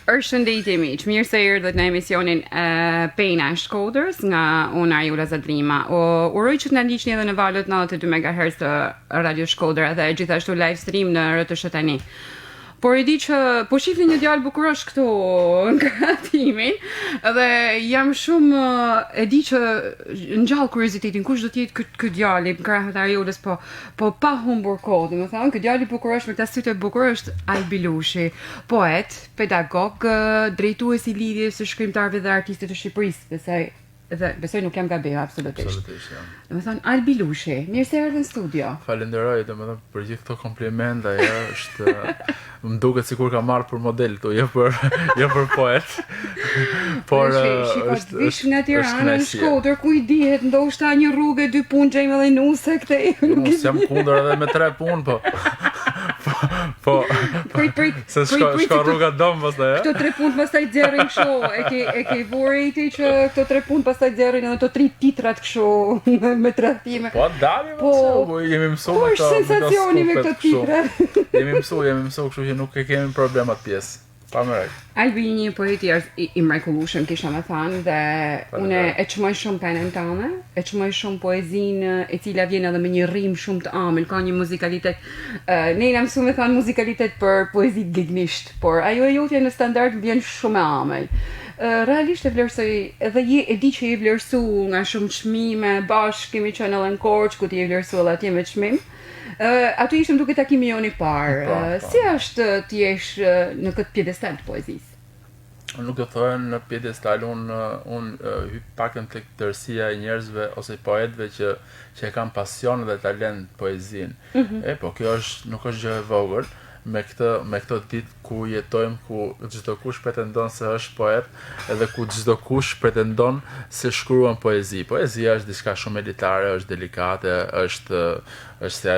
Përshëndetje miq, mirë se erdhët në emisionin Pena e Shkodrës nga unë Arjula Zadrima. Uroj që të na ndiqni edhe në valët 92 MHz të Radio Shkodra dhe gjithashtu live stream në RTS tani. Por e di që po shihni një djalë bukurosh këtu në krahatimin dhe jam shumë e di që ngjall kuriozitetin kush do të jetë ky djalë në krahët e Arjulës, po pa humbur kohë, domethënë ky djalë i bukurosh me këta sytë e bukur është Albi Lushi, poet, pedagog, drejtues i lidhjes së shkrimtarëve dhe artistëve të Shqipërisë, besoj nuk jam gabim absolutisht. Absolutisht, jam. Domethënë Albi Lushi, mirë se erdhe në studio. Falenderoj, domethënë për gjithë këto komplimente, ajo është më duket sikur ka marrë për model këtu, jo për poet. Por është vish nga Tirana në Shkodër, ku i dihet ndoshta një rrugë, 2 punë gjejmë edhe nuse këtej. Unë jam kundër edhe me 3 punë, prit. Se shko rruga dom pastaj, Këto 3 punë pastaj xherrin kështu, e ke vore ti që këto 3 punë pastaj xherrin edhe to 3 titrat kështu me tradhtime. Po dalim, po jemi mësuar me këto. Po sensacioni me këto titra. Jemi mësuar, kështu që nuk e kemi problem atë pjesë. Pa më rejt. Albi një poeti i mrekullueshëm kisha me thënë dhe unë e çmoj shumë penën tënde, e çmoj shumë poezinë e cila vjen edhe me një rrim shumë të ëmbël, ka një muzikalitet. Ne jam mësuar me thënë muzikalitet për poezi gignisht, por ajo e jotja në standard vjen shumë e ëmbël. Realisht e vlerësoj edhe e di që i vlerësu nga shumë çmime, bashkë kemi qenë edhe në Korçë ku ti i vlerësu edhe atje me çmim. Aty ishim duke takimi joni parë. Si është ti jesh në këtë pjedestal të poezisë? Nuk do thoya në pjedestal, unë hyp pakën tek tërësia e njerëzve ose poetëve që e kanë pasion dhe talent poezinë. Po kjo nuk është gjë e vogël. Me këtë ditë ku jetojmë, ku çdo kush pretendon se është poet, edhe ku çdo kush pretendon se shkruan poezi. Poezia është diçka shumë elitare, është delikate, është si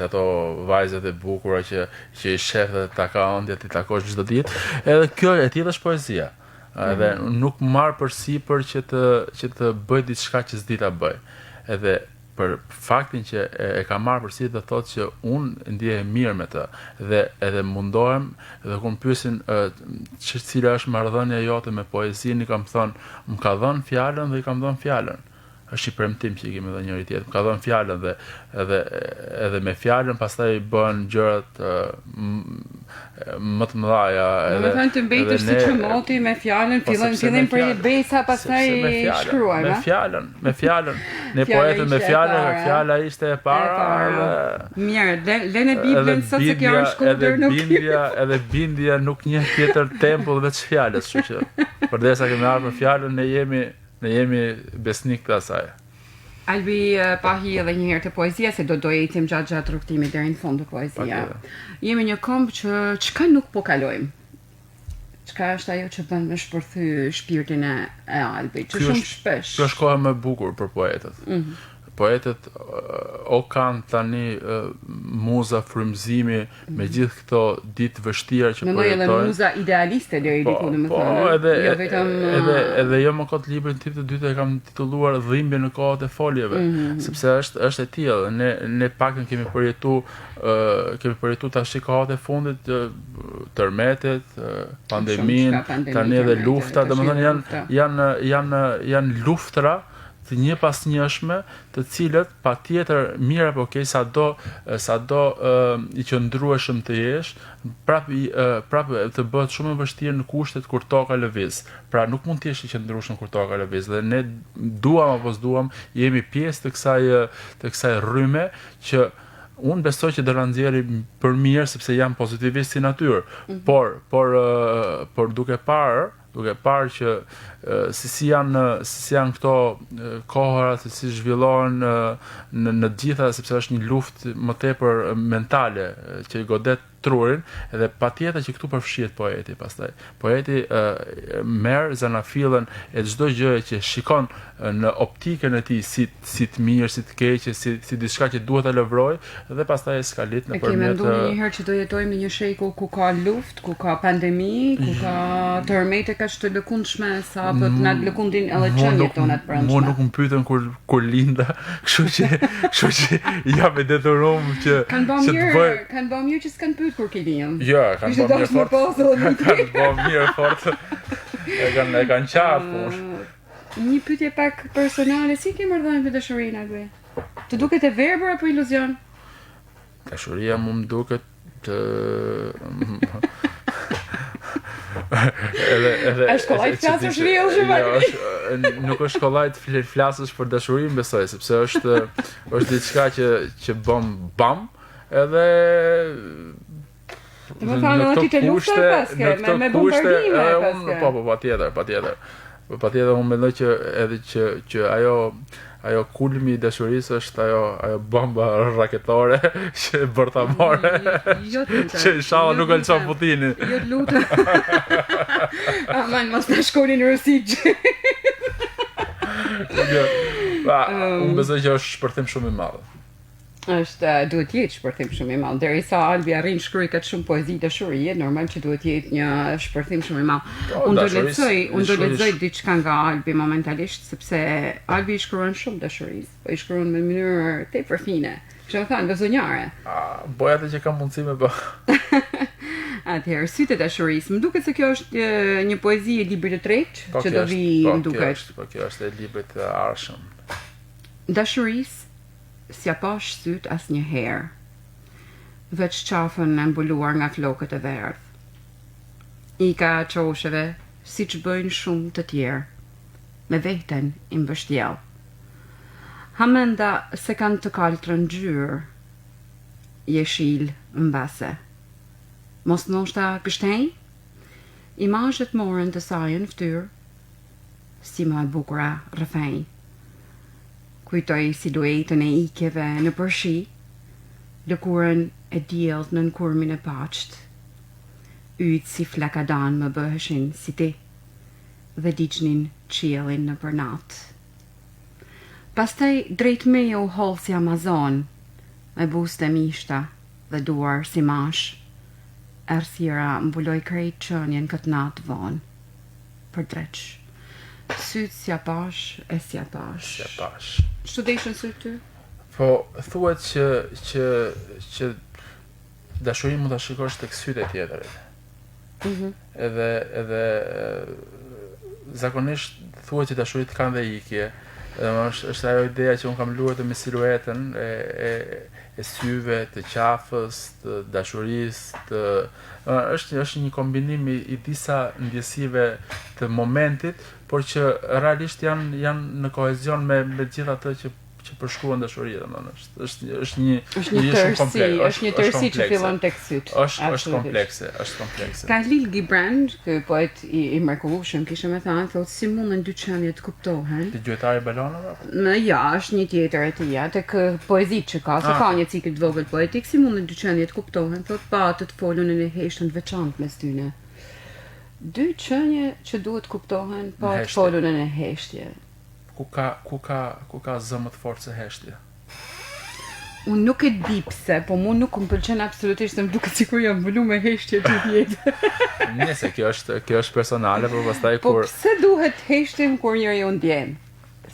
ato vajzat e bukura që i shef dhe ta ka ëndja ti takosh çdo ditë. Edhe kjo e tillë është poezia. Edhe nuk marr përsipër që të bëj diçka që s'di ta bëj. Edhe për faktin që e ka marrë përsi dhe thotë që unë ndihem mirë me të dhe edhe mundohem dhe kur më pyesin cila është marrëdhënia jote me poezinë, kam thënë më ka dhënë fjalën dhe i kam dhënë fjalën. Është i premtim që i kemi dhe njëri tjetër. Më ka dhënë fjalën dhe edhe me fjalën pastaj bëhen gjërat më të mëdha. Do të thënë të mbetesh si çmoti me fjalën, fillim për besa, pastaj shkruaj, me fjalën. Ne poetët me fjalën, fjala ishte e para. Mirë, lënë Biblën sot se kjo është Shkodër nuk. Edhe bindja nuk njeh tjetër tempull veç fjalës, kështu që përdesa kemi ardhur me fjalën, ne jemi besnik të asaj. Albi pahi edhe një herë të poezia, se do ecim gjatë rrugtimit deri në fund të poezia. Jemi një këmbë që çka nuk po kalojmë. Çka është ajo që bën me shpërthy shpirtin e Albit, që shumë shpesh. Kjo është koha më e bukur për poetët. Poetët o kanë tani muza frymëzimi me gjithë këto ditë vështira që përjetojnë. Mendoj edhe muza idealiste deri diku, domethënë. Edhe jo më kot librin tim të dytë e kam titulluar Dhimbje në kohët e foljeve, sepse është e tillë. Ne pakën kemi përjetuar tash kohët e fundit, tërmetet, pandeminë, tani edhe lufta, domethënë janë luftra të një pas njëshme, të cilët patjetër mirë apo keq sado i qëndrueshëm të jesh, prapë të bëhet shumë e vështirë në kushtet kur toka lëviz. Pra nuk mund të jesh i qëndrueshëm kur toka lëviz. Dhe ne duam apo s'duam, jemi pjesë të kësaj rryme që unë besoj që do na nxjerrë për mirë sepse jam pozitivist si natyrë. Por duke parë që si janë këto kohëra, si zhvillohen në gjitha, sepse është një luftë më tepër mentale që i godet trurin, edhe patjetër që këtu përfshihet poeti pastaj. Poeti merr zanafillën e çdo gjëje që shikon në optikën e tij si të mirë, si të keqe, si diçka që duhet ta lëvrojë dhe pastaj eskalit nëpërmjet. Kemë menduar një herë që do jetojmë në një shekull ku ka luftë, ku ka pandemi, ku ka tërmete kaq të lëkundshme sa po të na lëkundin edhe qeniet tona të brendshme. Mua nuk më pyetën kur linda, kështu që jam e detyruar që kanë bërë mirë që s'kan lut kur ke linë. Jo, kanë Ishte bërë mirë dashur me fort. pasë edhe lut. Kanë bërë mirë fort. E kanë qartë punë. Një pyetje pak personale, si ke marrëdhënie me dashurinë Albi? Të duket e verbër apo iluzion? Dashuria më duket të Është kollaj të flasësh real shumë. Nuk është kollaj të flasësh për dashurinë, besoj, sepse është diçka që bam edhe Do të thonë ti të luftoj paske me bombardime paske. Po, patjetër. Patjetër unë mendoj që edhe që ajo kulmi i dashurisë është ajo bomba raketore që bërtamore. Jo të lutem. Që inshallah nuk e lëçon Putinin. Jo të lutem. Aman, mos ta shkoni në Rusi. Unë besoj që është shpërthim shumë i madh. Duhet jetë shpërthim shumë i madh. Derisa Albi arrin shkruaj kaq shumë poezi dashurie, normal që duhet jetë një shpërthim shumë i madh. Unë do lexoj diçka nga Albi momentalisht sepse Albi i shkruan shumë dashurisë, po i shkruan në mënyrë tepër fine. Kështu thënë, gëzonjare. Bëj atë që kam mundësi me bë. Atëherë, sytë e dashurisë. Më duket se kjo është një poezi e librit të tretë që do vi, më duket. Po kjo është e librit të arshëm. Dashurisë s'ja pash syt asnjëherë, veç qafën e mbuluar nga flokët e verdh. I ka qosheve, si që bëjnë shumë të tjerë, me veten i mbështjell. Hamenda se kanë të kaltrën gjyrë, jeshil mbase. Mos ndoshta kështej, imazhet morën të saj në fytyrë, si më e bukura rrëfej. Kujtoj siluetën e ikjeve në përshi, lëkurën e diellt nën kurmin e paqt. Yt si flakadan më bëheshin si ti, dhe diçnin qiellin në përnat. Pastaj drejt meje u holl si Amazon, me buste mishta dhe duar si mash. Erthira mbuloj krejt qënjen këtë natë vonë, për dreq. Sytë s'ja pash, e s'ja pash. Ç'të deshën sytë ty? Po, thuhet që dashurin mund ta shikosh tek sytë e tjetërit. Edhe zakonisht thuhet që dashurit kanë dhe ikje. Është ajo ideja që unë kam luajtur me siluetën e syve, të qafës, të dashurisë, është një kombinim i disa ndjesive të momentit, por që realisht janë në kohezion me gjithë atë që përshkruan dashuria, domethënë është një tërësi që fillon tek syt. Është komplekse. Khalil Gibran, ky poet i mrekullueshëm, kishte më thënë, thotë si mundën dy qenie të kuptohen. Ti gjuetari balonave? Ja, është një tjetër e tij, tek poezitë që ka, se ka një cikël të vogël poetik, si mundën dy qenie të kuptohen, thotë pa të folën në heshtën të veçantë mes tyre. Dy qenie që duhet kuptohen pa të folën në heshtje. Ku ka zë më të fortë se heshtja? Unë nuk e di pse, po mu nuk më pëlqen absolutisht, se më duket sikur jam mbuluar me heshtje gjithë jetën. Nëse kjo është personale, por pastaj Po pse duhet heshtim kur njeriu ndjen?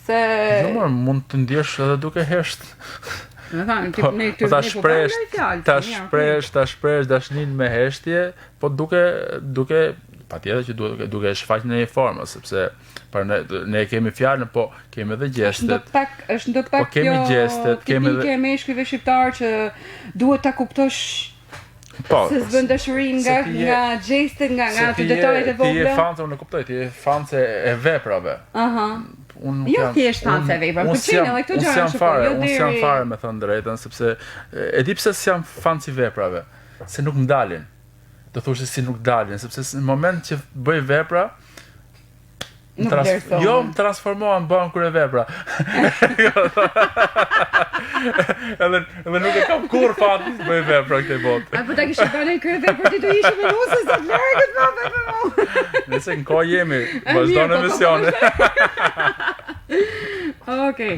Se jo, mund të ndjesh edhe duke hesht. Ta shpresh dashnin me heshtje, po duke patjetër që duke shfaq në një formë, sepse ne kemi fjalën, po kemi edhe gjestet. Është ndonjëpak kjo tipike e meshkujve shqiptar që duhet ta kuptosh. Po. Se s'bën dashuri nga gjestet, nga të detajet e vogla. Ti je fan, unë e kuptoj, ti je fan e veprave. Jo thjesht fan e veprave, por çfarë edhe këto gjëra shkojnë. Unë jam fare me thënë drejtën, sepse e di pse s'jam fan si veprave, se nuk m'dalin. Do thosh se si nuk dalin, sepse në moment që bëj vepra më transformohem bën kur e vepra. Edhe nuk e kam kur fat të bëj vepra këtë botë. Po ta kishe bënë kur vepra ti do ishe me nusë sa largët më. Nëse në kohë jemi, vazhdon emisione. Okej.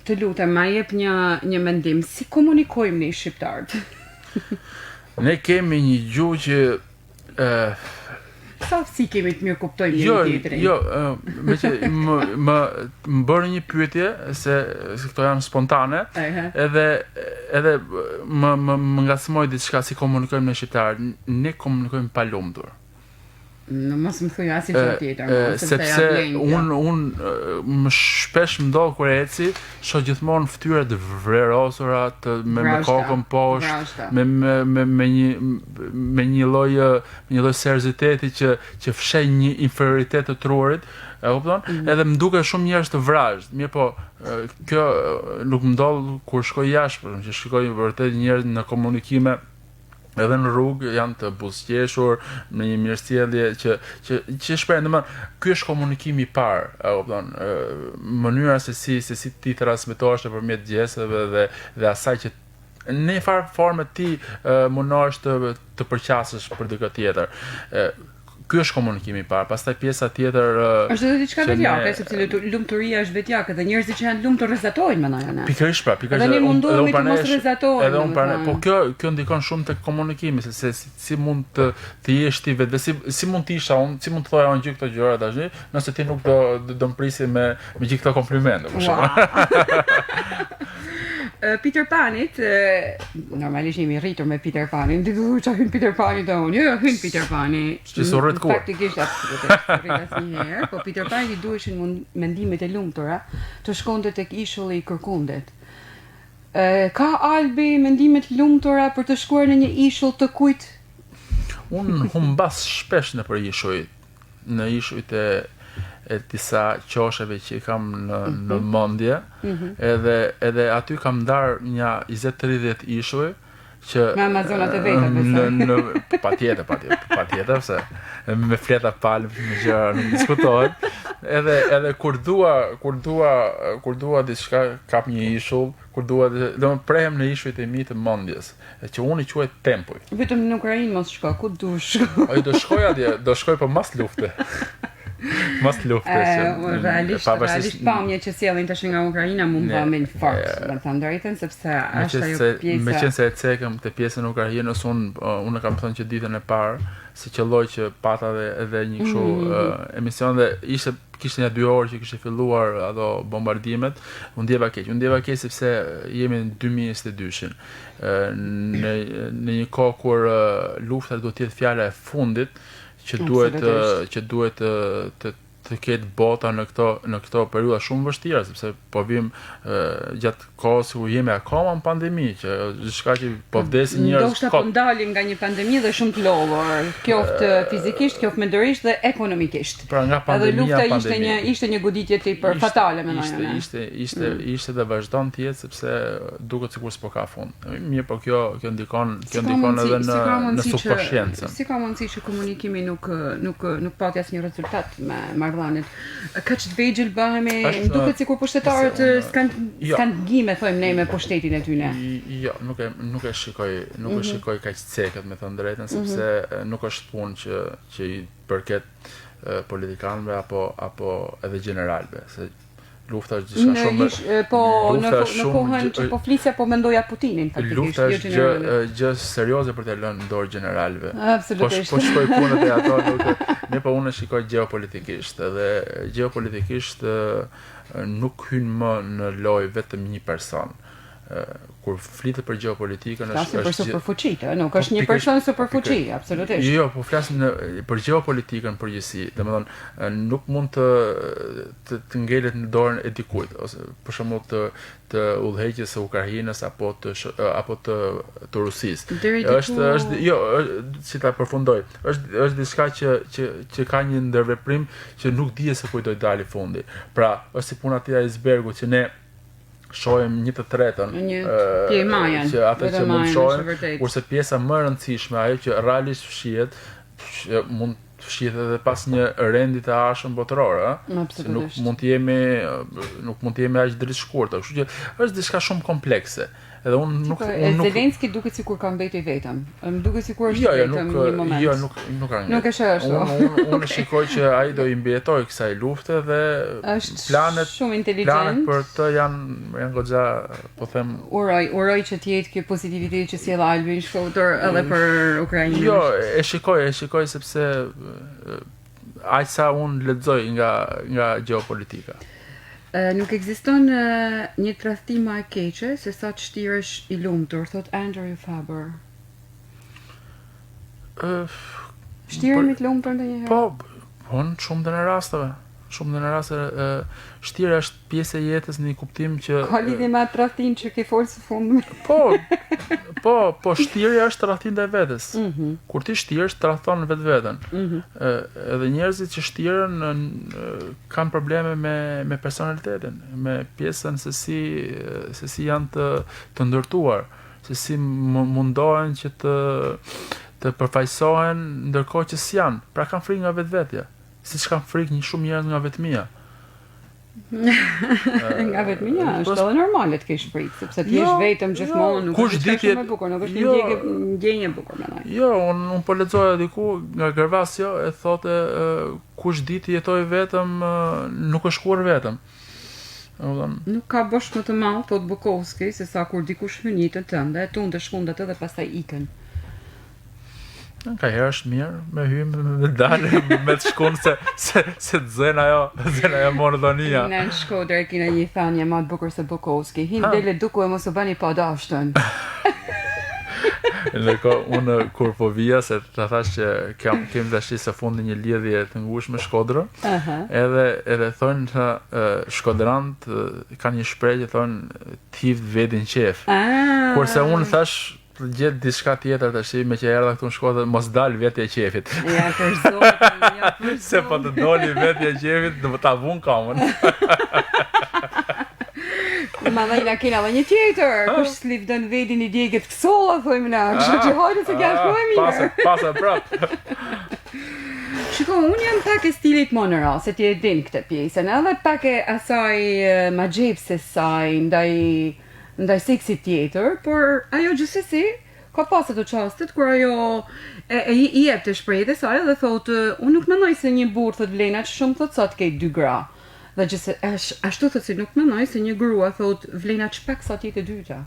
Të lutem, ma jep një mendim, si komunikojmë ne shqiptarët? Ne kemi një gjuhë sa si kemi të mirë kuptojmë njëri tjetrin. Jo, me që më bërë një pyetje se këto janë spontane, edhe më ngacmoi diçka si komunikojmë ne shqiptarë. Ne komunikojmë pa lumtur. Në mos më thuj asnjë gjë tjetër, sepse unë më shpesh më ndodh kur eci, shoh gjithmonë fytyra të vrerosura, me kokën poshtë, me një lloj serioziteti që fsheh një inferioritet të trurit, e kupton? Edhe më duket shumë njerëz të vrazhd. Mirë po, kjo nuk më ndodh kur shkoj jashtë, që shikoj vërtet njerëz në komunikime edhe në rrugë janë të buzëqeshur me një mirësjellje që shpreh, domethënë ky është komunikimi i parë, e kupton, mënyra se si ti transmetohesh nëpërmjet gjeseve dhe asaj që në një farë forme ti mundohesh të përqasësh për dikë tjetër. Ky është komunikimi i parë. Pastaj pjesa tjetër është edhe diçka vetjake, sepse lumturia është vetjake dhe njerëzit që janë lumtur rrezatojnë mendoj ne. Pikërisht pra, edhe ne mundohemi të mos rrezatojmë. Edhe unë pranoj, po kjo ndikon shumë tek komunikimi, se si mund të jesh ti vetë, si mund të isha unë, si mund të thoja unë gjithë këto gjëra tash, nëse ti nuk do mprisi me gjithë këto komplimente, për shembull. Peter Panit, normalisht jemi rritur me Peter Panin, diku që hyn Peter Panit dhe unë, jo, hyn Peter Pani. Që s'u rrit kur. Faktikisht, absolutisht, rrit asnjëherë, po Peter Panit i duheshin mendimet e lumtura të shkonte tek ishulli i kërkundet. Ka Albi mendimet lumtura për të shkuar në një ishull të kujt? Unë humbas shpesh nëpër ishujt e disa qosheve që i kam në mendje, edhe aty kam ndar një 20-30 ishuj që me Amazonat e veta, patjetër, se me fleta palm, me gjëra nuk diskutohet. Edhe kur dua diçka, kap një ishull, kur dua, do të prehem në ishujt e mi të mendjes, që unë i quaj tempuj. Vetëm në Ukrainë mos shko, ku dush? Ai do shkoj atje, do shkoj për mas lufte. Mas lufte. Realisht pamje që sjellin tash nga Ukraina mund të bëjmë fort, do të them drejtën, sepse është ajo pjesa. Meqense e cekëm te pjesën e Ukrainës, unë kam thënë që ditën e parë, si qelloj që pata edhe një kështu emision dhe kishte një 2 orë që kishte filluar ato bombardimet, unë ndjeva keq sepse jemi në 2022-shin. Në një kohë kur lufta duhet të jetë fjala e fundit, që duhet të ketë bota në këto periudha shumë vështira, sepse po vim gjatë kohës ku jemi akoma në pandemi, që diçka që po vdesin njerëz. Ndoshta po ndalim nga një pandemi dhe shumë të lodhur, qoftë fizikisht, qoftë mendërisht dhe ekonomikisht. Pra nga pandemia, edhe lufta ishte një goditje tepër fatale mendoj unë. Ishte dhe vazhdon të jetë sepse duket sikur s'po ka fund. Mirë, po kjo ndikon edhe në subkonsciencën. Si ka mundësi që komunikimi nuk pati asnjë rezultat me marrëdhëniet. Kaq të vegjël bëhemi, më duket sikur pushtetarët s'kan gime thojmë ne me pushtetin e tyre. Jo, nuk e shikoj kaq cekët, me thënë drejtën, sepse nuk është punë që i përket politikanëve apo edhe generalëve, se lufta është diçka shumë në kohën që po flisja po mendoja Putinin faktikisht. Lufta është gjë serioze për të lënë në dorë generalëve. Absolutisht. Po shkoj punët e ato, po unë shikoj geopolitikisht, edhe geopolitikisht nuk hyn më në lojë vetëm një person. Kur flitet për gjeopolitikën është për superfuqi, nuk është një person superfuqi, absolutisht. Jo, po flasim për gjeopolitikën përgjithësi. Domethënë nuk mund të ngelet në dorën e dikujt, ose për shembull të udhëheqjes së Ukrainës apo të Rusisë. Është jo, si ta përfundoj. Është diçka që ka një ndërveprim që nuk dihet se kujt do të dalë fundi. Pra, është si puna e icebergut që ne shohim 1/3 që atë që mund shohim, kurse pjesa më e rëndësishme, ajo që realisht fshihet, mund të fshihet edhe pas një rendi të ashëm botëror, se nuk mund të jemi aq dritë shkurtër, kështu që është diçka shumë komplekse. Edhe unë nuk Zelenski duket sikur ka mbetur i vetëm. Më duket sikur është i vetëm në një moment. Jo, nuk ka. Nuk e shoh ashtu. Unë shikoj që ai do i mbijetojë kësaj lufte dhe planet shumë inteligjent. Planet për të janë goxha, po them. Uroj që të jetë kjo pozitiviteti që sjell Albin Shkodër edhe për Ukrainën. Jo, e shikoj sepse aq sa unë lexoj nga gjeopolitika. Nuk ekziston një tradhtim më e keqe se sa të shtires i lumtur, thot Andrew Faber. Shtiremi të lumtur ndonjëherë? Po, në shumë në rasteve. Shtira është pjesë e jetës në një kuptim që ka lidhje me atë tradhtin që ke folë së fundmi. Po, shtirja është tradhtin ndaj vetes. Kur ti shtirësh, tradhton vetveten. Edhe njerëzit që shtiren kanë probleme me personalitetin, me pjesën se si janë të ndërtuar, se si mundohen që të përfaqësohen ndërkohë që s'janë. Pra kanë frikë nga vetvetja. Siç kanë frikë shumë njerëz nga vetmia. Nga vetmia është edhe normale të kesh frikë, sepse ti je vetëm gjithmonë, nuk është shumë e bukur, nuk është një ndjenjë e bukur më. Jo, unë po lexoja diku nga Gervasio e thotë kush ditë jetoi vetëm nuk është kur vetëm. Nuk ka bosh më të madh, thot Bukowski, se sa kur dikush hyn jetën tënde, tunde shkundet edhe pastaj ikën. Ka herë është mirë, me hymë, me dalë, me të shkunë, se të zënë ajo monotonia. Në Shkodër e kina një thanje ma të bukur se Bukowski, hinë dele duku e mos u bani pa dashtën. Unë kur po vija, se të thash që kem dashur së fundi një lidhje të ngushtë me Shkodrën, edhe thonë që shkodrant kanë një shprehje që thonë tiv vetin qef. Kurse unë thash gjetë diçka tjetër tash me që erdha këtu në Shkodër, mos dal vetja e qefit. Ja, për zotin, se po të doli vetja e qefit, do ta vun kamën. Ma dhe na kena dhe një tjetër, kush s'lip dën vetin i djegët kësolla, thojmë na, kështu që hajde se kja shkoj mirë. Pasa prap. Shiko, unë jam pak e stilit Monera, se ti e din këtë pjesën, edhe pak e asaj ma gjepse saj, ndaj seksi tjetër, por ajo gjithsesi ka pasur të çastet kur ajo i jep të shprehje të saj dhe thotë unë nuk mendoj se një burr thot vlen aq shumë thot sa të ketë dy gra. Dhe gjithsesi ashtu thotë se nuk mendoj se një grua thot vlen aq pak sa të jetë e dyta.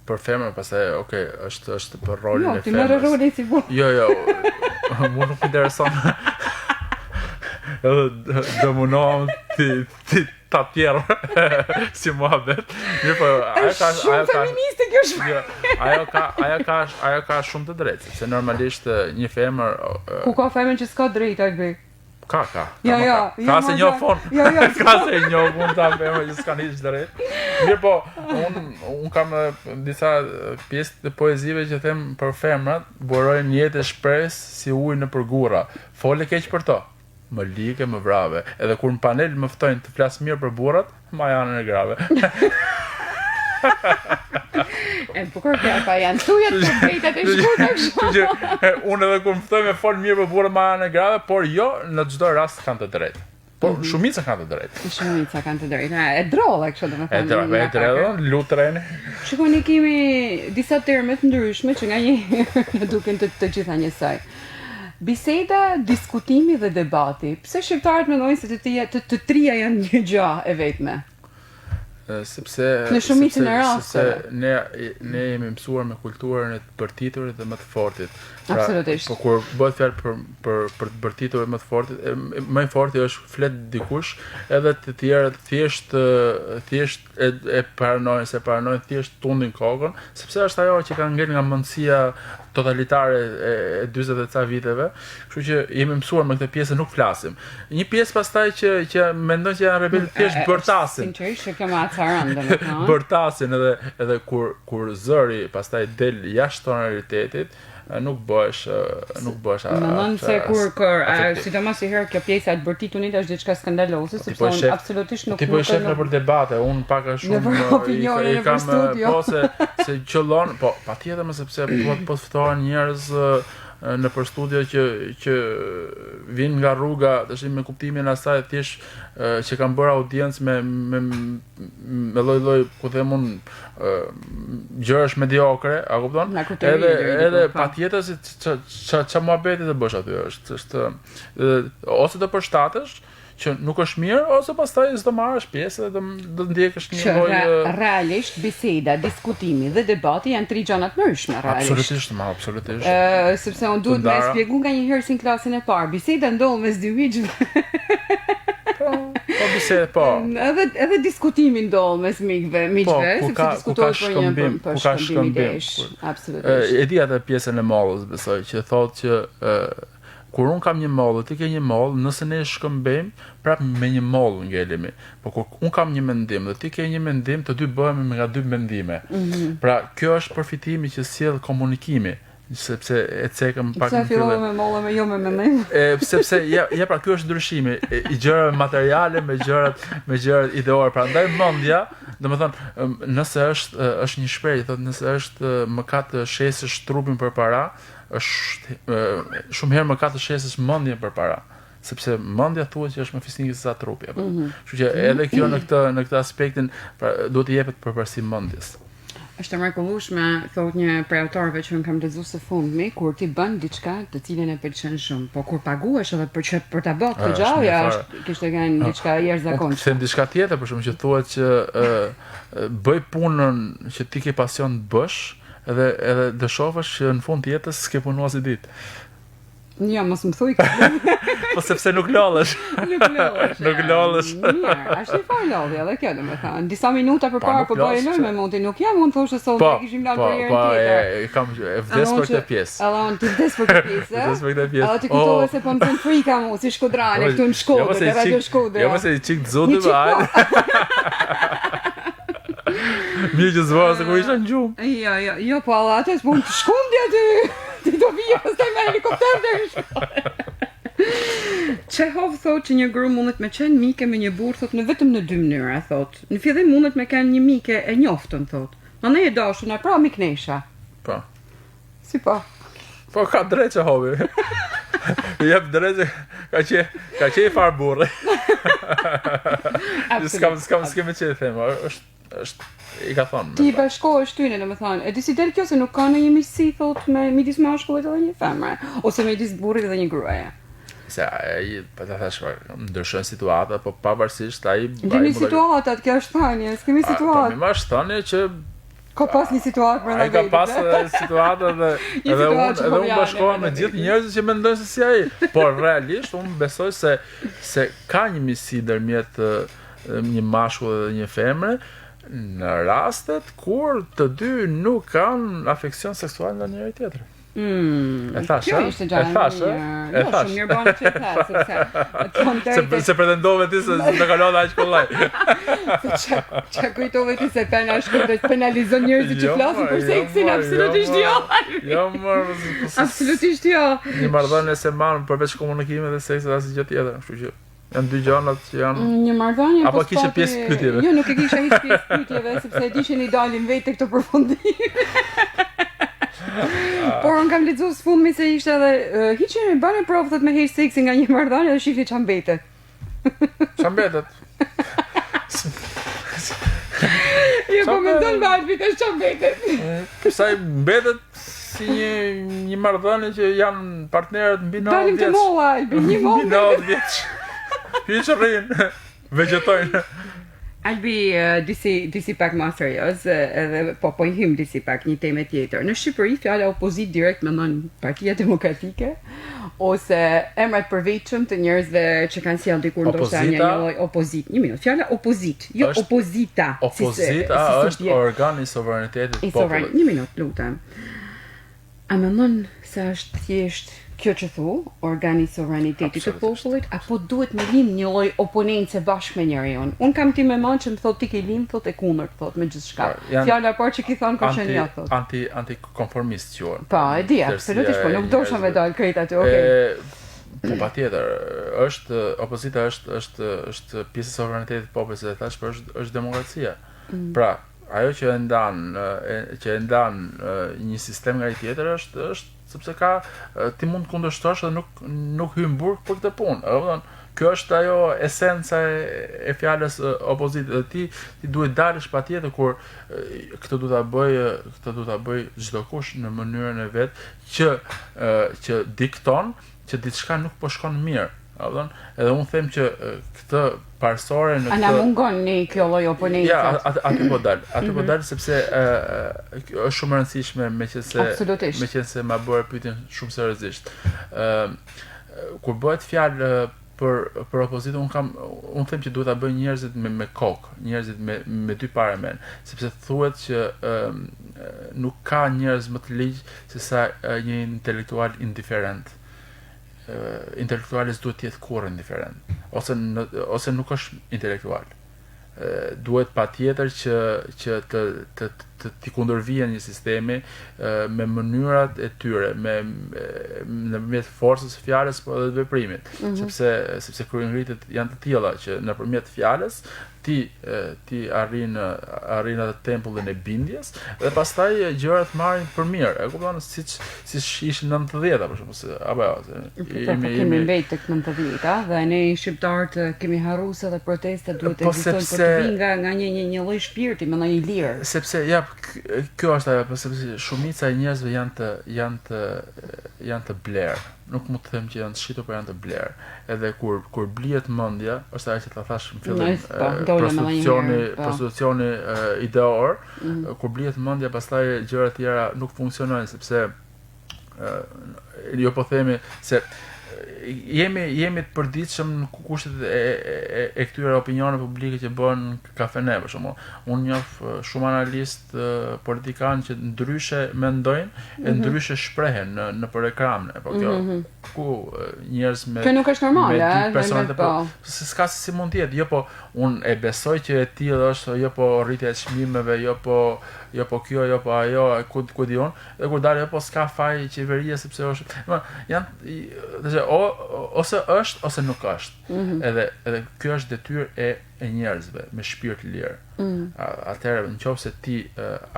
Për femër pastaj është për rolin e femrës. Jo, ti merr rolin si burr. Jo, mua nuk intereson. Edhe do munohem ti ta tjerë si muhabet. Ajo ka feministe kjo shprehje. Ajo ka shumë të drejtë, sepse normalisht një femër ku ka femër që s'ka drejtë Albi. Ka. Jo. Ka se një fon. Jo. Ka se një fon ta femër që s'ka hiç drejtë. Mirë po, un kam disa pjesë të poezive që them për femrat, burojnë jetë e shpresë si ujë në përgurra. Fole keq për to. Më like, më vrave. Edhe kur në panel më ftojnë të flas mirë për burrat, ma janë në grave. E bukur që pa janë tuja të drejtat e shkurtë kështu. Unë edhe kur më ftoj me fol mirë për burrat, ma janë në grave, por jo në çdo rast kanë të drejtë. Por shumica kanë të drejtë. Shumica kanë të drejtë. E drolla kështu domethënë. E drolla, lutreni. Shikoj, ne kemi disa terme të ndryshme që nganjëherë duken të gjitha njësoj. Biseda, diskutimi dhe debati. Pse shqiptarët mendojnë se të trija janë një gjë e vetme? Sepse në shumicën e rasteve ne jemi mësuar me kulturën e të bërtiturit dhe më të fortit. Absolutisht. Po kur bëhet fjalë për të bërtitur më të fortit, më i forti është flet dikush, edhe të tjerët thjesht e paranojnë thjesht tundin kokën, sepse është ajo që ka ngel nga mendësia totalitare e 40 e ca viteve, kështu që jemi mësuar me këtë pjesë nuk flasim. Një pjesë pastaj që mendon që janë rebel thjesht bërtasin. Sinqerisht që kam atë domethënë. Bërtasin edhe kur zëri pastaj del jashtë tonalitetit, nuk bëhesh Mendon se kur sidomos herë kjo pjesa e bërtitunit është diçka skandaloze, sepse unë absolutisht nuk ti po shef për debate, unë pak a shumë i kam po se qëllon, po patjetër më sepse po të ftohen njerëz në për studio që vinë nga rruga, tash me kuptimin e asaj thjesht që kanë bërë audiencë me lloj-lloj, ku them unë, gjërash mediokre, a kupton? Edhe patjetër ç'a muhabeti të bësh aty është ose të përshtatesh që nuk është mirë, ose pastaj s'do marrësh pjesë dhe do ndjekësh një lloj realisht biseda, diskutimi dhe debati janë 3 gjëra të mërshme realisht. Absolutisht. Sepse unë duhet me shpjegu nga një herë si në klasën e parë. Biseda ndodh mes dy miqve. Po bisedë po. Edhe diskutimi ndodh mes miqve, sepse diskutohet për një shkëmbim idesh. Absolutisht. E di atë pjesën e mollës, besoj, që thotë që kur unë kam një mollë, ti ke një mollë, nëse ne shkëmbejmë, prapë me një mollë ngelemi. Po kur unë kam një mendim dhe ti ke një mendim, të dy bëhemi nga 2 mendime. Pra, kjo është përfitimi që sjell komunikimi, sepse e cekëm pak në fillim. Pse fillove me mollë me jo me mendim? Sepse pra ky është ndryshimi i gjërave materiale me gjërat ideore. Prandaj mendja, domethënë, nëse është një shprehje, thotë nëse është mëkat të shesësh trupin përpara, është shumë herë mëkat të shesësh mendjen përpara, sepse mendja thuhet që është më fisnike se sa trupi. Kështu që edhe kjo në këtë aspektin duhet të jepet përparësi mendjes. Është e mrekullueshme, thot një prej autorëve që unë kam lexuar së fundmi, kur ti bën diçka të cilën e pëlqen shumë, po kur paguhesh edhe për ta bërë këtë gjë, kishte qenë diçka jashtëzakonshme. Them diçka tjetër, për shkak që thuhet që bëj punën që ti ke pasion të bësh, edhe dëshofësh që në fund të jetës s'ke punuar si ditë. Ja, mos më thuj këtë. Po sepse nuk lollesh. Nuk lollesh. Mirë, është një farë lodhje, edhe kjo domethënë. Disa minuta përpara po bëj lojë me mundi, nuk jam unë thoshë sot ne kishim lanë për herën tjetër. Po, kam vdes për këtë pjesë. Edhe unë ti vdes për këtë pjesë. Vdes për këtë pjesë. Edhe ti kujtove se po më thën frika mu, si Shkodrane këtu në Shkodër, te Radio Shkodër. Jo, se çik zotë vaj. Mirë që zvarë se ku isha në gjumë. Jo, po atës po në të shkundi aty. Ti do vija pastaj me helikopter dhe Çehov thotë që një grua mundet me qenë mike me një burr, thotë në vetëm në 2 mënyra, thotë. Në fillim mundet me kanë një mike e njoftën, thotë. Mandej e dashur, pra miknesha. Po. Si po? Po ka drejt Çehovi. Jep drejt, ka qenë far burri. S'kam me që e them, është i ka thonë. Ti bashkohesh tyne, domethënë, e di si del kjo se nuk ka ndonjë miqësi thotë me midis mashkullit edhe një femre, ose midis burrit dhe një gruaje. Se ai, po ta thash, ndryshon situata, po pavarësisht ai Kemi situatat, kjo është thënie, s'kemi situatë. Po më është thënie që ka pas një situatë brenda vetit. Ai ka pas situatë dhe edhe unë bashkohem me gjithë njerëzit që mendojnë se si ai. Por realisht unë besoj se ka një miqësi ndërmjet një mashkull dhe një femre, në rastet kur të dy nuk kanë afeksion seksual nga njëri tjetri. E thash, shumë mirë bën që thash, se pretendove ti se të kalon aq kollaj. Çka kujtove ti se pena shkruaj penalizon njerëzit që flasin për seksin, absolutisht jo. Jo, absolutisht jo. Një marrëdhënie se marr përveç komunikimit dhe seksit asgjë tjetër, kështu që janë 2 gjërat që janë. Një marrëdhënie apo kishe pjesë pyetjeve? Jo, nuk e kisha hiç pjesë pyetjeve sepse e dishin i dalin vetë këto përfundime. Por unë kam lexuar së fundmi se ishte edhe hiç e bënë provë thot me heq seksi nga një marrëdhënie dhe shihni ç'a mbetet. Ç'a mbetet? Jo, po mendon me Albit është ç'a mbetet. Sa i mbetet si një marrëdhënie që janë partnerët mbi 90 vjeç. Dalim të molla Albit, një mollë. Mbi 90 vjeç. Hiç rrin, vegetojnë. Albi, disi pak më serioz, edhe po i hym disi pak një temë tjetër. Në Shqipëri fjala opozit direkt mendon Partia Demokratike ose emrat përveçëm të njerëzve që kanë sjellë dikur ndoshta një lloj opozit. Një minutë, fjala opozit, jo opozita. Opozita është organi i sovranitetit të popullit. Një minutë, lutem. A mendon se është thjesht kjo që thu, organi i sovranitetit të popullit, apo duhet me lind një lloj oponencë bashkë me njeriun? Un kam ti me mend që më thot ti ke lind, thot e kundërt, thot me gjithçka. Fjala parë që ki thon ka qenë ja thot. Antikonformist quhen. Po, e di, absolutisht, po nuk dosha me dal krejt aty, okay. Po patjetër, opozita është pjesë e sovranitetit të popullit, se thash, por është demokracia. Pra, ajo që e ndan një sistem nga i tjetër është sepse ti mund të kundërshtosh dhe nuk hyn burg për këtë punë. Kjo është ajo esenca e fjalës opozit. Dhe ti duhet dalësh patjetër kur këtë du ta bëj çdo kush në mënyrën e vet që dikton që diçka nuk po shkon mirë. Edhe unë them që këtë parsore në na mungon një kjo lloj oponenci. Ja, aty po dal sepse është shumë e rëndësishme meqense ma bëre pyetjen shumë seriozisht. Kur bëhet fjalë për opozitën, unë them që duhet ta bëjnë njerëzit me kokë, njerëzit me dy parë mend, sepse thuhet që nuk ka njerëz më të ligj se sa një intelektual indiferent. Intelektuali s'duhet të jetë kurrë indiferent, ose nuk është intelektual. Duhet patjetër që t'i kundërvijen një sistemi me mënyrat e tyre, nëpërmjet forcës së fjalës po edhe të veprimit, sepse kryengritet janë të tilla që nëpërmjet fjalës ti arrin atë tempullin e bindjes dhe pastaj gjërat marrin për mirë. E kupton, siç ishin 90 për shembull, apo kemi mbet tek 90-ta dhe ne shqiptarët kemi harruar se dhe protestat duhet të ekzistojnë për të vinë nga një lloj shpirti, me ndonjë lirë. Sepse kjo është ajo, sepse shumica e njerëzve janë të blerë. Nuk mund të them që janë të shitur, por janë të blerë. Edhe kur blihet mendja, është ajo që ta thash në fillim, prostitucioni ideor, kur blihet mendja, pastaj gjëra të tjera nuk funksionojnë, sepse jo po themi se jemi të përditshëm në kushtet e këtyre opinioneve publike që bëhen kafene, për shembull. Unë njoh shumë analistë politikanë që ndryshe mendojnë e ndryshe shprehen nëpër ekran. Po kjo ku njerëz me kjo nuk është normale, po s'ka si mund të jetë. Jo po unë e besoj që e tillë është, jo po rritja e çmimeve, jo po kjo, jo po ajo, ku diun, dhe kur dalë po s'ka faj qeveria sepse është, ose është ose nuk është. Edhe kjo është detyrë e njerëzve me shpirt lirë. Atëherë nëse ti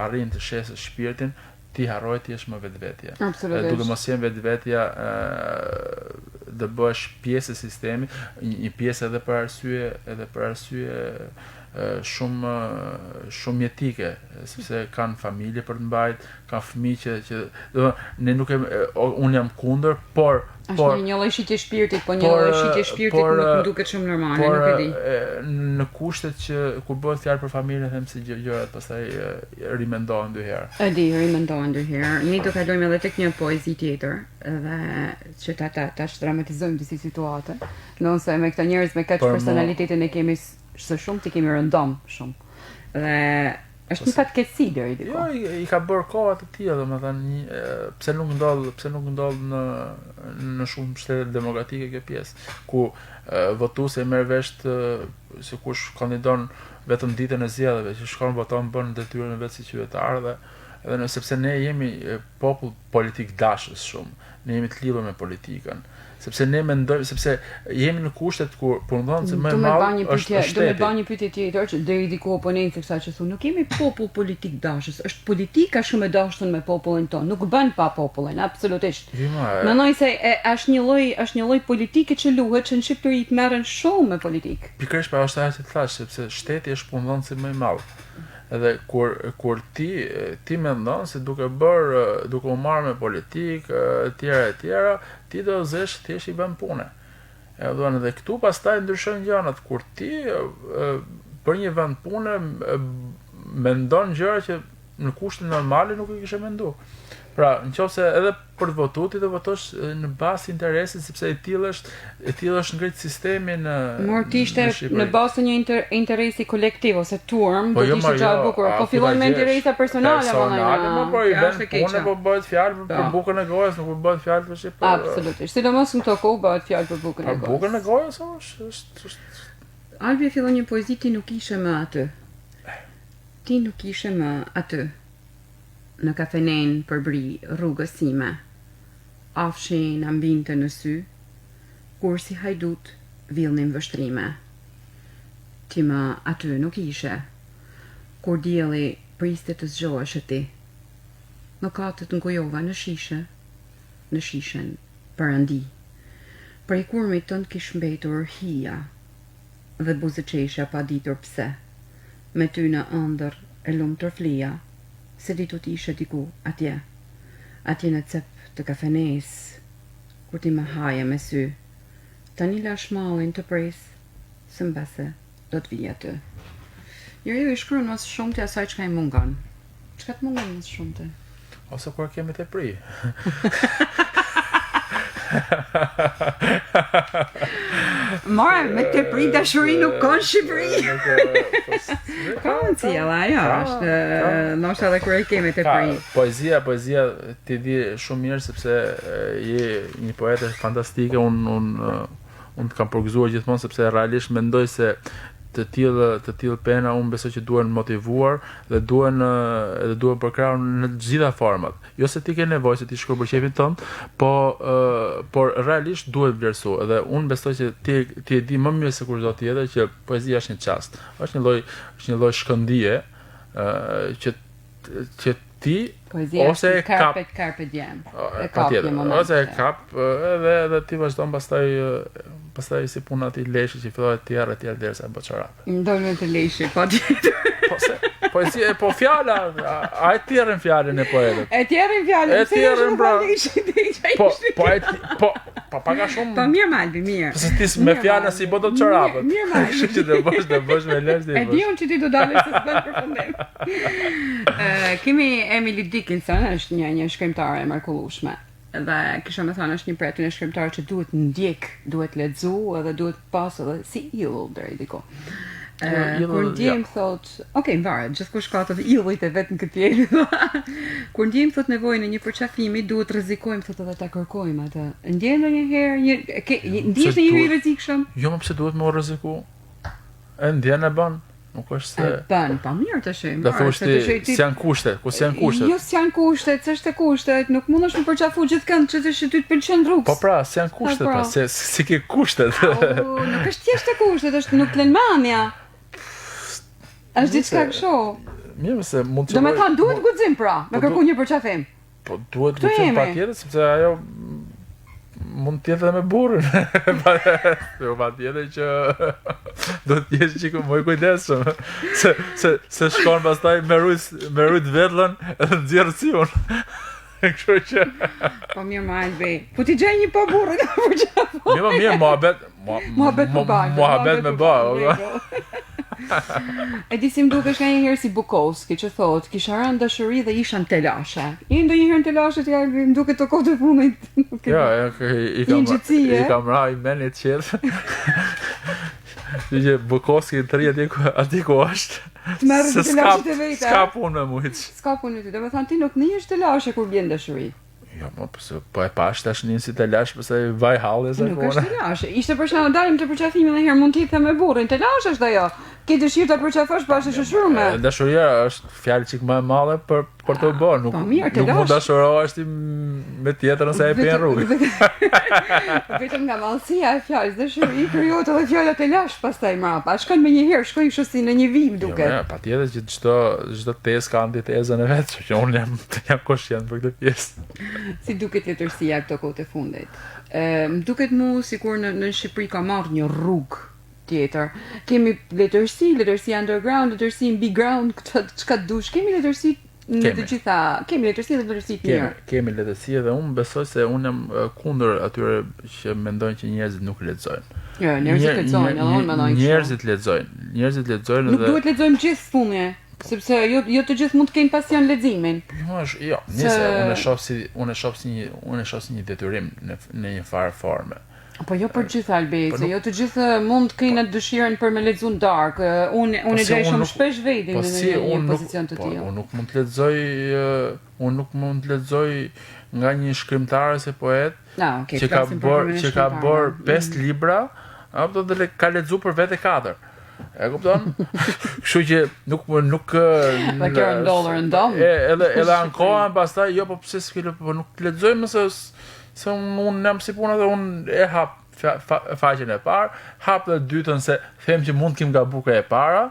arrin të shesësh shpirtin, ti harroj ti është më vetvetja. Duke mos qenë vetvetja dhe bësh pjesë e sistemit, një pjesë edhe për arsye shumë jetike, sepse kanë familje për të mbajt, kanë fëmijë që ne nuk unë jam kundër, por është një lloj shitje shpirtit, po një lloj shitje shpirtit nuk duket shumë normale, nuk e di. Në kushtet që kur bëhet fjalë për familjen, them se gjërat pastaj rimendohen dy herë. E di, rimendohen dy herë. Ne do kalojmë edhe tek një poezi tjetër, edhe që ta dramatizojmë disi situate. Nëse me këta njerëz me kaq personalitetin e kemi së shumë, ti kemi rëndom shumë. Dhe është një fatkeqësi deri diku. Jo, i ka bërë kohë të tilla, domethënë, pse nuk ndodh në shumë shtete demokratike kjo pjesë, ku votuesi merr vesh se kush kandidon vetëm ditën e zgjedhjeve, që shkon voton bën detyrën e vet si qytetar edhe sepse ne jemi popull politik dashës shumë. Ne jemi të lidhur me politikën. Sepse ne mendojmë, sepse jemi në kushtet kur punëdhënë se më e madh është shteti. Do të bëj një pyetje tjetër që deri diku oponentë kësaj që thonë, nuk jemi popull politik dashës, është politika shumë e dashur me popullin ton, nuk bën pa popullin, absolutisht. Mendoj se është një lloj politike që luhet që në Shqipëri të merren shumë me politikë. Pikërisht pa është ajo që thash, sepse shteti është punëdhënësi më i madh. Edhe kur ti mendon se duke u marrë me politikë tjera, ti do zesh thjesht i bën punë. Edhe këtu pastaj ndryshojnë gjërat, kur ti për një vend pune mendon gjëra që në kushte normale nuk i kishe menduar. Pra, nëse edhe për të votuar, ti do votosh në bazë interesit, sepse e tillë është ngrit sistemi në ti ishte në bazë një interesi kolektiv ose turm, do të ishte çfarë bukur. Po fillon me interesa personale, po i bën punë, po bëhet fjalë për bukën e gojës, nuk bëhet fjalë për shqip. Absolutisht. Sidomos në këto kohë bëhet fjalë për bukën e gojës. Për bukën e gojës është Albi fillon një poezi, ti nuk ishe më aty. Ti nuk ishe më aty. Në kafenen përbri rrugës sime, afshi na mbinte në sy, kur si hajdut villnin vështrime. Ti më aty nuk ishe, kur dielli priste të zgjohesh e ti. Mëkatet ngojova në shishen Perëndi. Prej kurmit tënd kish mbetur hija dhe buzëqeshja pa ditur pse. Me ty në ëndër e lumtur flia, se ditu t'ishe diku atje në cep të kafenes, kur ti më haje me sy. Tani lash mallin të pres, se mbese do të vija ty. Njeriu I shkruan mësë shumë të asaj çka I mungon. Çka të mungon mësë shumë të? Ose kur kemi të pri. More me të pri dashuri nuk ka në Shqipëri. Ka në cila, ajo është, ndoshta edhe kur e kemi të pri. Poezia ti di shumë mirë sepse je një poete fantastike, unë të kam përgëzuar gjithmonë sepse realisht mendoj se të tillë pena unë besoj që duhen motivuar dhe duhen përkrahur në të gjitha format. Jo se ti ke nevojë se ti shkruaj për shefin tënd, por realisht duhet vlerësu. Dhe unë besoj që ti e di më mirë se kushdo tjetër që poezia është një çast. Është një lloj shkëndije që ti poezia ose carpe diem. Ose e kap edhe ti vazhdon pastaj si puna ti leshi që fillohet tjerë derisa e bë çorape. Ndonjë të leshi, patjetër. Poezia po fjala, a e tjerën fjalën e poetët. E tjerën fjalën, e tjerën pra. Po paga shumë. Po mirë Malbi, mirë. Se ti me fjalën si bota çorapët. Mirë Malbi. Kështu që do bësh me lesh ti. E diun që ti do dalësh se s'bën përfundim. Kemi Emily Dickinson, është një shkrimtare e mrekullueshme. Dhe kisha me thënë është një prej atyre shkrimtarë që duhet ndjek, duhet lexu edhe duhet pas edhe si ill deri diku. Kur ndjem thot, varet, gjithkush ka të illit e vet në këtë jetë. Kur ndjem thot nevojën e një përqafimi, duhet rrezikojmë thot edhe ta kërkojmë atë. Ndjen ndonjëherë ndjesh një i rrezikshëm? Jo, më pse duhet më rreziku? E ndjen e bën. Nuk është se bën, pa mirë të shojmë. Do thosh ti s'janë kushtet, ku s'janë kushtet. Jo, s'janë kushtet, s'është kushtet, nuk mundesh më përqafu gjithkënd që ti të pëlqen rrugës. Po pra, s'janë kushtet, pra, se si ke kushtet. Nuk është thjesht e kushtet, është nuk lënmania. Është diçka kështu. Mirë, se mund të. Do të thonë duhet guxim pra, me kërku një përqafim. Po duhet guxim patjetër, sepse ajo mund të jetë edhe me burrin. Jo patjetër që do të jesh çiku më I kujdesshëm. Se shkon pastaj me rujt vetllën edhe nxjerr siun. Kështu që po mirë Malbi. Po ti gjej një po burrë nga përqafu. Mirë, muhabet me ba. E di si m'dukesh nga një herë si Bukowski që thot, kisha rënë dashuri dhe isha në telashe. I ndonjëherë në telashe t'ja m'duket të kohë të fundit. Ja, I kam ra I menit qetë. Që Bukowski të rri ati ku është. Të merë të telashet e vete. S'ka punë me mujtë. S'ka punë me ty, do me thanë ti nuk një është telashe kur vjen dashuri. Jo, po e pash tash një si telash, përse vaj halli se nuk është telash. Ishte për shkak dalim të përqafimin dhe herë mund t'i them me burrin. Telash është ajo. Ke dëshirë ta përqafosh pas e shoqëruar. Dashuria është fjalë çik më e madhe për të bërë, nuk mund dashurohesh ti me tjetrën se e pe rrugë. Vetëm nga mallësia e fjalës, dashuri krijohet edhe fjala telash pastaj mbrapa. Shkon më një herë, shkoj kështu si në një vim duket. Jo, patjetër që çdo tezë ka antitezën e vet, që unë jam koshient për këtë pjesë. Si duket letërsia këto kohë të fundit? Më duket mu sikur në Shqipëri ka marrë një rrugë tjetër. Kemi letërsi underground, letërsi mbi ground, çka dush. Kemi letërsi në të gjitha. Kemi letërsi dhe letërsi të mirë. Kemi letërsi dhe unë besoj se unë jam kundër atyre që mendojnë që njerëzit nuk lexojnë. Jo, njerëzit lexojnë, edhe unë mendoj kështu. Njerëzit lexojnë nuk duhet lexojmë gjithë fumje. Sepse jo të gjithë mund të kenë pasion leximin. Jo, unë e shoh si një detyrim në një farë forme. Po jo për gjithë Albeci, jo të gjithë mund të kenë dëshirën për me lexuar dark. Unë e gjej shumë shpesh vetin në një pozicion të tillë. Unë nuk mund të lexoj nga një shkrimtar ose poet që ka bërë 5 libra, apo dhe ka lexuar për vete 4. E kupton? Kështu që nuk kjo ndodhur ndom. Edhe ankohen pastaj, jo po pse s'ke po nuk lexojmë se unë jam si puna dhe unë e hap faqen e parë, hap dhe dytën se them që mund t'kim gabuar e para,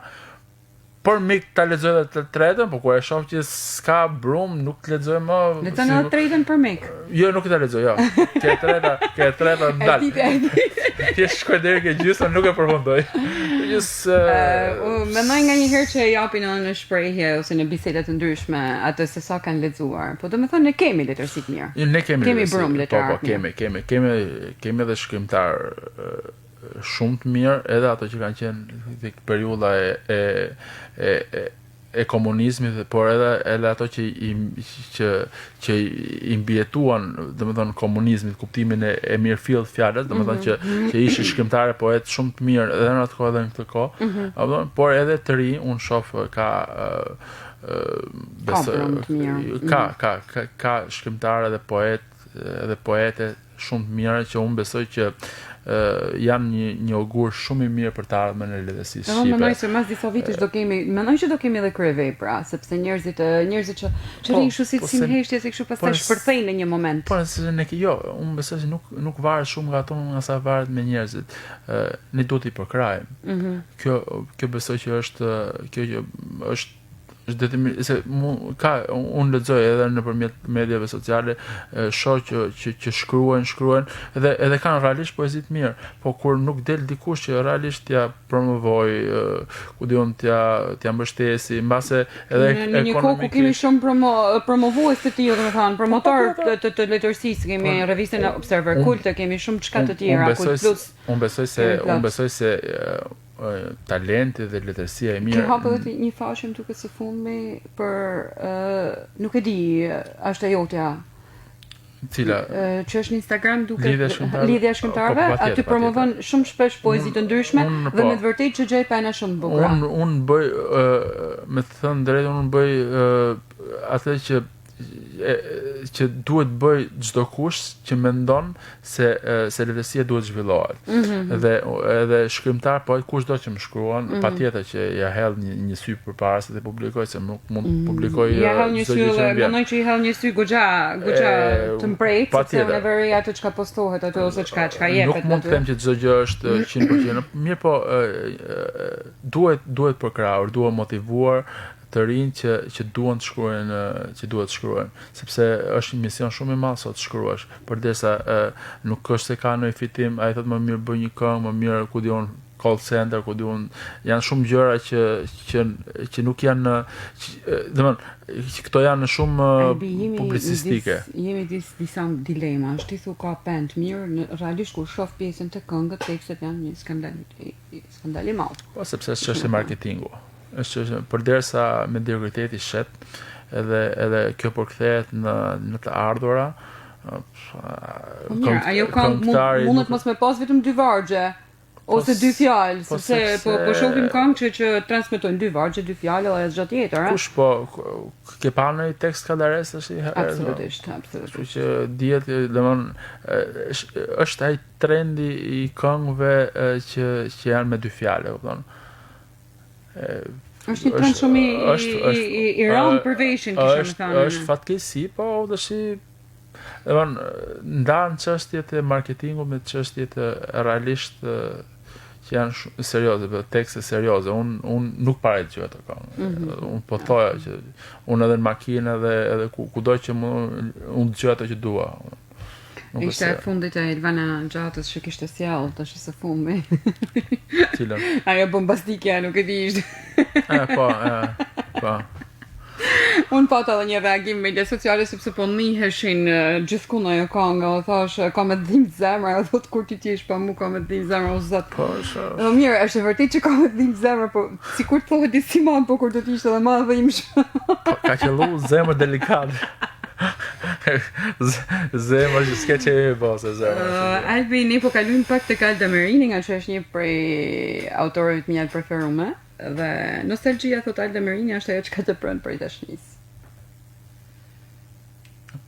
Por mik ta lexoj edhe të tretën, por kur e shoh që s'ka brum, nuk të lexoj më. Lexon edhe të tretën për mik. Jo, nuk ta lexoj, jo. Ke e treta ndal. Ti shkoj deri ke gjysma, nuk e përfundoj. Mendoj nganjëherë që japin në shprehje ose në biseda të ndryshme atë se sa kanë lexuar. Po domethënë ne kemi letërsi të mirë. Ne kemi brum letrar. Po, kemi edhe shkrimtar shumë të mirë, edhe ato që kanë qenë në periudha e komunizmit, por edhe ato që i mbjetuan, domethënë komunizmit, kuptimin e mirëfill të fjalës, domethënë që ishin shkrimtarë poet shumë të mirë edhe në atë kohë edhe në këtë kohë, por edhe të ri, unë shoh ka shkrimtarë edhe poete shumë të mira që unë besoj që janë një augur shumë i mirë për të ardhmen e letërsisë shqipe. Mendoj se mas disa vitesh do kemi edhe kryevepra, sepse njerëzit që rrinë kështu si simheshtje se kështu pastaj shpërthejnë në një moment. Po, unë besoj se nuk varet shumë nga ato, nga sa varet me njerëzit. Ne duhet i përkrajmë. Kjo besoj që është unë lexoj edhe nëpërmjet medjave sociale, shoh që shkruajnë edhe kanë realisht poezi të mirë, po kur nuk del dikush që realisht t'ja promovoj, ku diun t'ja mbështesi, mbase edhe në një kohë ku kemi shumë promovues të tillë, domethënë promotor të letërsisë, kemi revistën Observer Kult, kemi shumë çka të tjera, Kult Plus. Unë besoj se talenti dhe letërsia e mirë. Ke hapur edhe një faqe duke së fundmi për nuk e di, është e jotja. Cila? Që është në Instagram duke Lidhja shkrimtarëve, aty promovon shumë shpesh poezi të ndryshme dhe me të vërtetë që gjej pena shumë të bukura. Unë bëj, me të thënë drejtë, unë bëj atë që duhet bëj çdo kush që mendon se letërsia duhet zhvillohet. Edhe shkrimtar, po kushdo që më shkruan, patjetër që ja hedh një sy përpara se të publikoj, se nuk mund të publikoj çdo gjë që vjen. Mendoj që i hedh një sy goxha të mprejt, sepse unë veri atë çka postohet aty ose çka jepet aty. Nuk mund të them që çdo gjë është 100%. Mirë, po duhet përkrahur, duhet motivuar të rinj që duan të shkruajnë, sepse është një mision shumë i madh sot të shkruash, përderisa nuk është se ka ndonjë fitim, ai thotë më mirë bëj një këngë, më mirë ku diun call center, ku diun janë shumë gjëra që nuk janë, domethënë këto janë shumë publicistike. Jemi disa dilema, është ti thu ka pent mirë, realisht kur shoh pjesën të këngët, tekstet janë një skandal i madh. Po sepse është çështje marketingu. Është përderisa mediokriteti shet, edhe kjo përkthehet në të ardhura. Ajo këngë mundet mos me pas vetëm 2 vargje ose 2 fjalë, sepse po shohim këngë që transmetojnë 2 vargje, 2 fjalë edhe çdo tjetër, a? Kush ke pa në tekst kadares tash i herë. Absolutisht. Kështu që dihet, domthonë është ai trendi i këngëve që janë me 2 fjalë, kupton? Është një trend shumë i rëndë përveshën, kisha më thënë. Është fatkeqësi, po tash ndanë çështjet e marketingut me çështjet realisht që janë serioze, tekste serioze. Unë nuk paraj të gjë ato këngë. Unë po thoja që unë edhe në makinë edhe kudo që unë dëgjoj ato që dua. Ishte e fundit e Elvana Gjatës që kishte sjell, tash së fundi. Cilën? Ajo bombastike, nuk e di ishte. Po. Unë pata edhe një reagim media sociale sepse po nhiheshin gjithkund ajo këngë, o thash ka me dhimbje zemra, o thot kur ti jesh pa mua ka me dhimbje zemra o zot. Po, është. Mirë, është vërtet që ka me dhimbje zemra, po sikur thohet disi më, po kur do të ishte edhe më dhimbsh. Ka qellu zemër delikate. Zemër që s'ke që e bose zemër. Albi, ne po kalujmë pak të Alda Merini, nga që është një prej autorëve të mjaft preferuar, dhe nostalgjia, thot Alda Merini, është ajo çka të pron prej tashnis.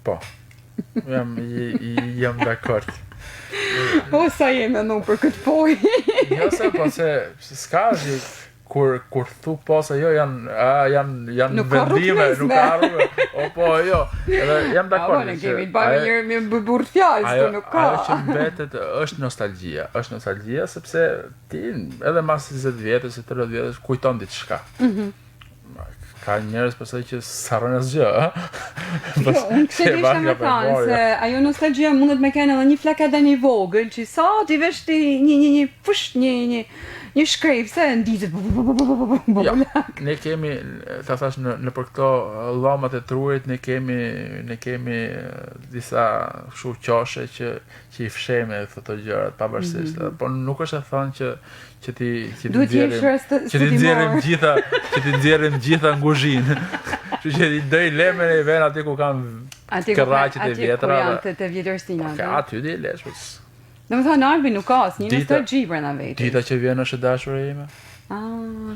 Po. Jam dakord. O sa jemi në për këtë poj. Jo se, po se s'ka që kur thu posa jo janë Nuk ka vendime, rrugë nuk ka rrugë. O po jo. Edhe jam dakord. Ne kemi të bëjmë njërë me burr fjalë, s'to nuk ka. Ajo që mbetet është nostalgjia sepse ti edhe mas 20 vjetësh, 30 vjetësh kujton diçka. Ka njerëz pastaj që s'harron asgjë, ëh. Jo, unë kështë ishte me thanë, se ajo nostalgjia mundet me kene edhe një flakadan i vogël, që sa ti vesh ti një shkrepse e nditet. Jo, ne kemi, ta thash në për këto llomat e trurit, ne kemi disa kështu qoshe që i fsheme këto gjërat pavarësisht, por nuk është e thënë që ti nxjerrim gjitha në kuzhinë. Kështu që ti doj lemen e ven aty ku kanë kërraqet e vjetra. Aty ku janë të vjetërstina. Aty di lesh. Domethënë Albi nuk ka asnjë nostalgji brenda vetes. Dita që vjen është e dashura ime.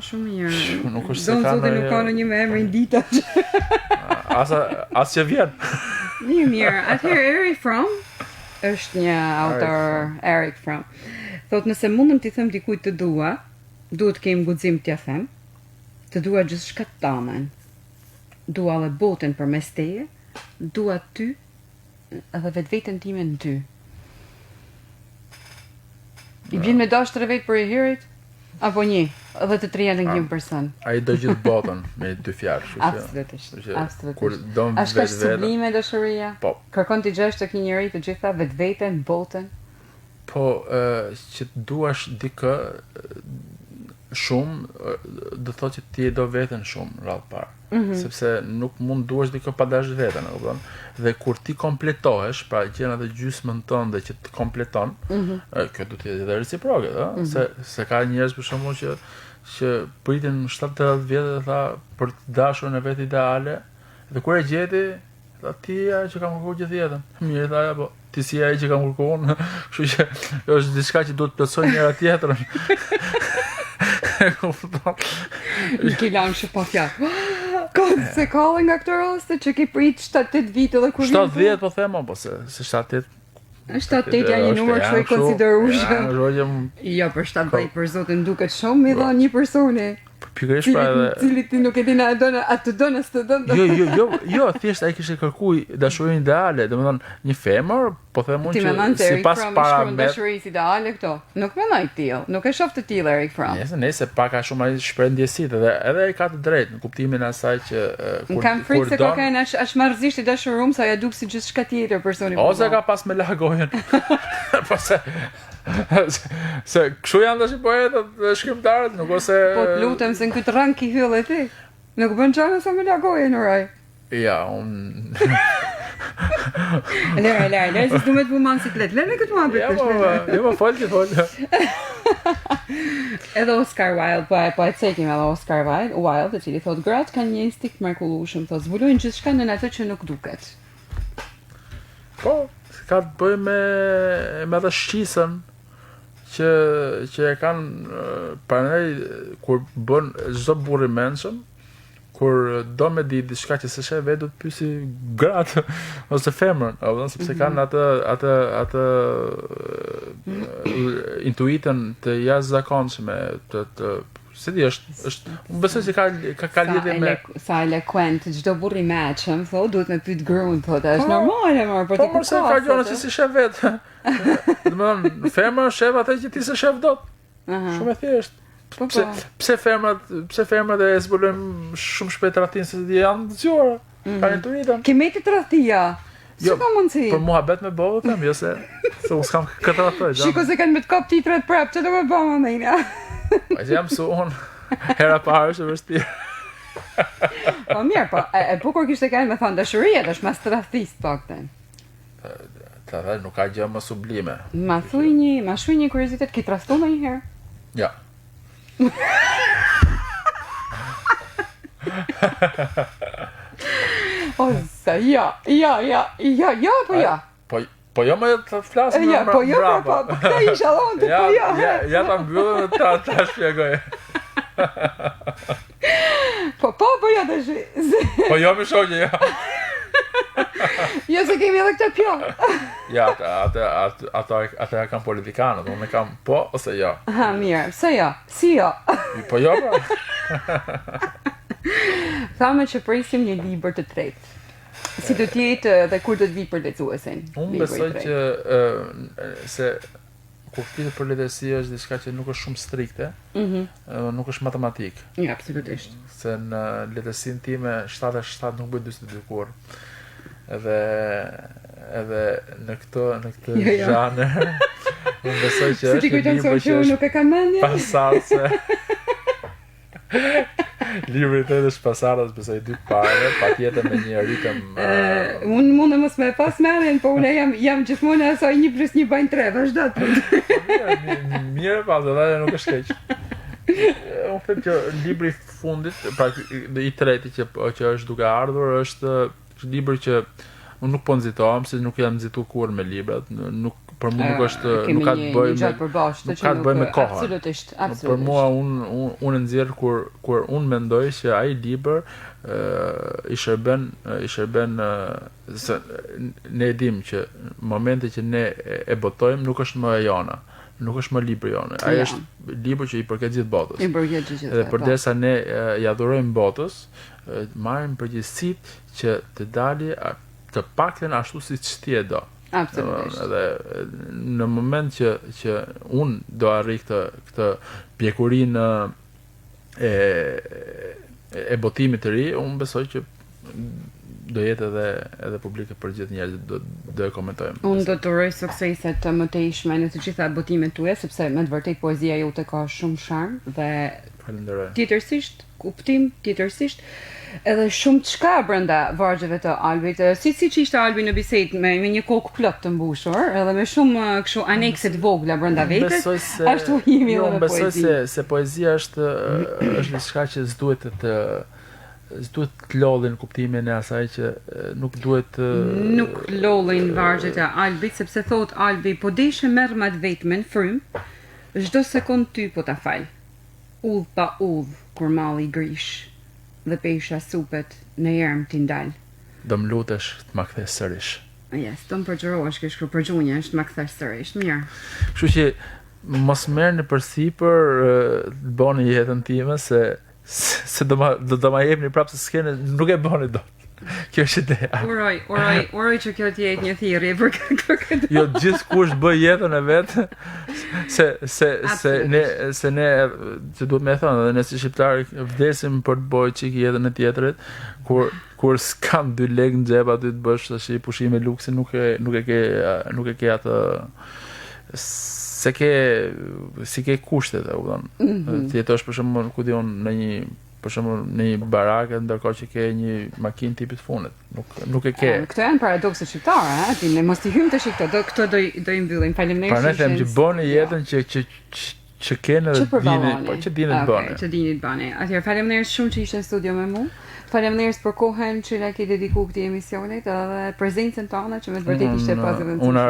Shumë mirë. Nuk është se ka nuk ka në një me emrin Dita. As që vjen. Mirë. Atëherë Eric Fromm është një autor, Eric Fromm. Thotë nëse mundem t'i them dikujt të dua, duhet kem guxim t'ja them. Të dua gjithçka tamen. Dua edhe botën përmes teje, dua ty edhe vetveten time në ty. I bjen me dashur vetë për e herit apo një, edhe të treja në një person. Ai do gjithë botën me dy fjalë, Absolutisht. Kur do vetë. Është sublime dashuria. Po. Kërkon ti gjesh tek një njeri të gjitha vetveten, botën. Po, që të duash dikë shumë, do thotë që ti e do veten shumë radh parë. Sepse nuk mund duash dikë pa dash veten, e kupton? Dhe kur ti kompletohesh, pra gjen atë gjysmën tënde që të kompleton, kjo do të jetë edhe reciproke, ëh, se ka njerëz për shembull që pritin 70 vjet dhe tha për të dashurën e vet ideale, dhe kur e gjeti, tha ti ajo që kam kërkuar gjithë jetën. Mirë tha apo ti si ai që kam kërkuar, kështu që është diçka që duhet të plotësoj njëra tjetrën. Ki lanë që pa fjallë. Se kallë nga këtë raste që ki prit 7-8 vite dhe kur 7-10 po thema, po se 7-8 7-8 janë një numër që i konsiderueshëm. Jo, për 7-10 për zotin duket shumë mi dha një personi. Pikërisht pra edhe cili ti nuk e di na atë don as të don. Jo, thjesht ai kishte kërkuar dashurinë ideale, domethënë një femër, po them unë që sipas parametrave dashurisë ideale këto. Nuk mendoj tillë, nuk e shoh të tillë Eric Fromm. Nëse pak a shumë ai shpreh ndjesitë dhe edhe ai ka të drejtë në kuptimin e asaj që kur kam frikë se kokën është marrëzisht i dashurum sa ja duk si gjithçka tjetër personi. Ose ka pas me largohen. Po se kështu janë tash poetët dhe shkrimtarët, nuk ose po të lutem se në këtë rang ki hyll e ti. Nuk bën çfarë sa me largohen oraj. Ja, Lera, si duhet bu man siklet. Lere këtë mua për Jo, fol. Edhe Oscar Wilde, po e cekim edhe Oscar Wilde, i cili thot gratë kanë një instinkt mrekullueshëm, thot zbulojnë gjithçka në atë që nuk duket. Po, ka të bëjë me atë shqisën që e kanë pranoj kur bën çdo burr i mençëm, kur do me di diçka që s'e sheh vetë do të pyesi gratë ose femrën, apo sepse kanë atë intuitën të jashtëzakonshme të si di është unë besoj se ka lidhje me sa eloquent çdo burr i mëshëm thotë duhet me pyet gruan thotë është normale më por ti po se ka gjëra që si shef vetë. Domethënë femra shef atë që ti s'e shef dot. Shumë e thjeshtë. Pse femrat e zbulojnë shumë shpejt tradhtin se janë të zgjuara. Kanë intuitën. Kemi të tradhtia. Jo, ka mundsi. Për muhabet me bollën, jo se unë s'kam këtë atë. Shiko se kanë me të kap titrat prap, çfarë do të bëjmë më? A jam mësuar hera parë se vështirë. Po mirë, po e bukur kishte kanë me thënë dashuria, tash mas tradhtis paktën. Ta dhe nuk ka gjë më sublime. Ma shuj një kuriozitet, ki tradhtu ndonjëherë? Ja. Ose, ja, po ja. Po jo më të flasim më po jo, po këta isha dhonte, po jo. Ja ta mbyllëm dhe ta shpjegoj. Po ja tash. Po jo më shoqë, ja. Jo se kemi edhe këtë pjollë. Ja, ata e kam politikanët, unë e kam po ose jo. Ha, mirë, pse jo? Si jo? Po jo, pra. Thamë që presim një libër të tretë. Si do t'jetë dhe kur do t'vi për lexuesin? Unë besoj që se kur flitet për letërsi është diçka që nuk është shumë strikte, nuk është matematik. Ja, absolutisht. Se në letërsinë time 7/7 nuk bëj 42 kur. Edhe në këtë zhanër unë besoj që është një libër që nuk e kam mendje. Pasardhëse. Libri i tretë është pasardhës, besoj 2 parë, patjetër me një ritëm. Unë mund të mos më pas mendjen, po unë jam gjithmonë asaj 1+1 bën 3, vazhdo të. Mirë, pa, edhe nuk është keq. Unë them që libri i fundit, pra i treti që është duke ardhur, është libër që unë nuk po nxitohem, se nuk jam nxitur kur me librat, për mua nuk është, nuk ka të bëjë me kohën. Absolutisht. Për mua unë nxjerr kur unë mendoj që ai libër i shërben se ne e dim që momenti që ne e botojmë nuk është më e jona. Nuk është më libri jonë. Ai është libër që i përket gjithë botës. I përket gjithë. Dhe përdesa ne ja dhurojmë botës, marrim përgjegjësitë që të dalë të paktën ashtu siç ti e do. Absolutisht. Edhe në moment që unë do arrij këtë pjekurinë e botimit të ri, unë besoj që do jetë edhe publike për gjithë njerëzit, do e komentojmë. Unë do të uroj suksese të mëtejshme në të gjitha botimet tuaja, sepse me të vërtet poezia jote ka shumë sharm dhe falenderoj. Tjetërsisht, kuptim, tjetërsisht, edhe shumë çka brenda vargjeve të Albit. Siç ishte Albi në bisedë me një kokë plot të mbushur, edhe me shumë kështu anekse të vogla brenda vetes. Ashtu jemi edhe me poezi. Besoj se poezia është diçka që s'duhet të lodhin kuptimin e asaj që nuk duhet nuk lodhin vargjet e Albit, sepse thot Albi, po deshe merr mat vetmen frym, çdo sekond ty po ta fal. Udh pa udh kur malli grish dhe pesha supet në erm ti ndal. Do më lutesh të ma kthes sërish. Yes, do më përgjërohesh kjo shkruaj përgjunje, është ma kthes sërish. Mirë. Kështu që mos merrni përsipër të bëni jetën time se do ma jepni prapë se s'keni, nuk e bëni dot. Kjo është ideja. Uroj që kjo të jetë një thirrje për këtë. Jo, gjithkush bëj jetën e vet, se ne që duhet me thonë, dhe ne si shqiptarë vdesim për të bërë çik jetën e tjetrit, kur s'kam 2 lekë në xhep aty të bësh tash pushime luksi, nuk e ke atë si ke kushtet, e kupton. Ti jetosh për shembull, ku diun në një barakë, ndërkohë që ke një makinë tipit funit. Nuk e ke. Këto janë paradokse shqiptare, ha? Ti ne mos i hym tash këto. Këto do i mbyllim. Faleminderit. Pra ne them që bëni jetën që keni dhe dini, që dini të bëni. Që dini të bëni. Atëherë faleminderit shumë që ishte në studio me mua. Faleminderit për kohën që na ke dedikuar këtij emisionit edhe prezencën tënde që me të vërtetë ishte pas rëndësishme. Unë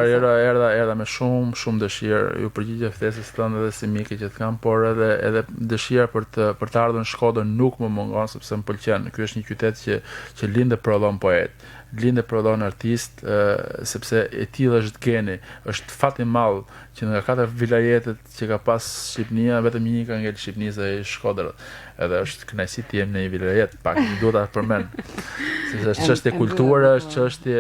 erdha me shumë dëshirë, ju përgjigja ftesës tënde dhe si mike që të kam, por edhe dëshira për të ardhur në Shkodër nuk më mungon, sepse më pëlqen. Ky është një qytet që lindë prodhon poet, lindë prodhon artist, sepse e tillë është geni, është fat i madh që nga 4 vilajetet që ka pas Shqipënia, vetëm një ka ngel Shqipënisë dhe Shkodrës. Edhe është kënaqësi të jem në një vilajet, pak duhet ta përmend. Sepse është çështje kulture, është çështje,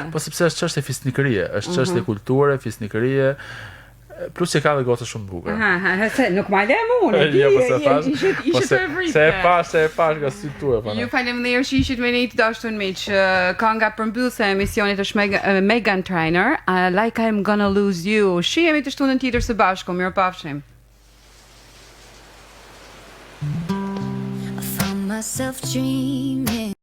po sepse është çështje fisnikërie, është çështje kulture, fisnikërie, plus që ka dhe goca shumë bukur. Se nuk ma lem unë, se e pash nga sy tua. Ju faleminderit që ishit me ne të dashur miq. Kënga përmbyllëse e emisionit është Meghan Trainor, Like I'm Gonna Lose You. Shihemi të shtunën tjetër së bashku. Mirupafshim. I found myself dreaming